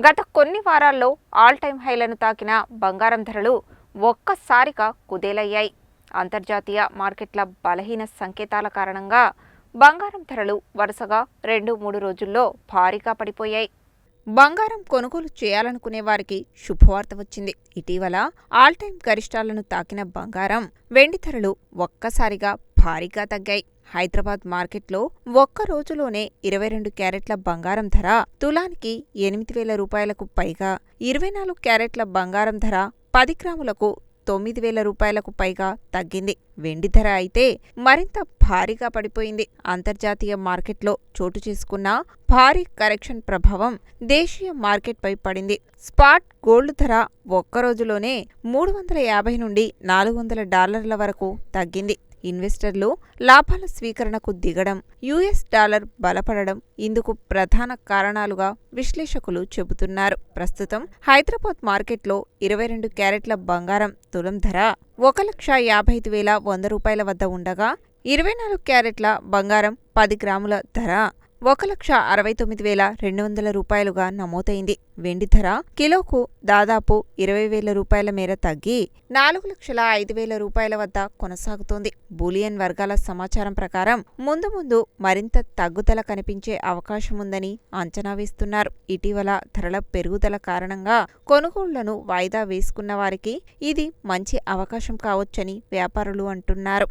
గత కొన్ని వారాల్లో ఆల్ టైమ్ హైలను తాకిన బంగారం ధరలు ఒక్కసారిగా కుదేలయ్యాయి. అంతర్జాతీయ మార్కెట్ల బలహీన సంకేతాల కారణంగా బంగారం ధరలు వరుసగా 2-3 రోజుల్లో భారీగా పడిపోయాయి. బంగారం కొనుగోలు చేయాలనుకునే వారికి శుభవార్త వచ్చింది. ఇటీవల ఆల్ టైమ్ గరిష్టాలను తాకిన బంగారం, వెండి ధరలు ఒక్కసారిగా భారీగా తగ్గాయి. హైదరాబాద్ మార్కెట్లో ఒక్క రోజులోనే 22 క్యారెట్ల బంగారం ధర తులానికి 8,000 రూపాయలకు పైగా, 24 క్యారెట్ల బంగారం ధర 10 గ్రాములకు 9,000 రూపాయలకు పైగా తగ్గింది. వెండి ధర అయితే మరింత భారీగా పడిపోయింది. అంతర్జాతీయ మార్కెట్లో చోటు చేసుకున్న భారీ కరెక్షన్ ప్రభావం దేశీయ మార్కెట్పై పడింది. స్పాట్ గోల్డ్ ధర ఒక్క రోజులోనే $350 నుండి $400 వరకు తగ్గింది. ఇన్వెస్టర్లు లాభాల స్వీకరణకు దిగడం, యుఎస్ డాలర్ బలపడడం ఇందుకు ప్రధాన కారణాలుగా విశ్లేషకులు చెబుతున్నారు. ప్రస్తుతం హైదరాబాద్ మార్కెట్లో 22 క్యారెట్ల బంగారం తులం ధర 1,55,100 రూపాయల వద్ద ఉండగా, 24 క్యారెట్ల బంగారం 10 గ్రాముల ధర 1,69,200 రూపాయలుగా నమోదైంది. వెండి ధర కిలోకు దాదాపు 20,000 రూపాయల మేర తగ్గి 4,05,000 రూపాయల వద్ద కొనసాగుతోంది. బూలియన్ వర్గాల సమాచారం ప్రకారం ముందు మరింత తగ్గుదల కనిపించే అవకాశముందని అంచనా వేస్తున్నారు. ఇటీవల ధరల పెరుగుదల కారణంగా కొనుగోళ్లను వాయిదా వేసుకున్న వారికి ఇది మంచి అవకాశం కావచ్చని వ్యాపారులు అంటున్నారు.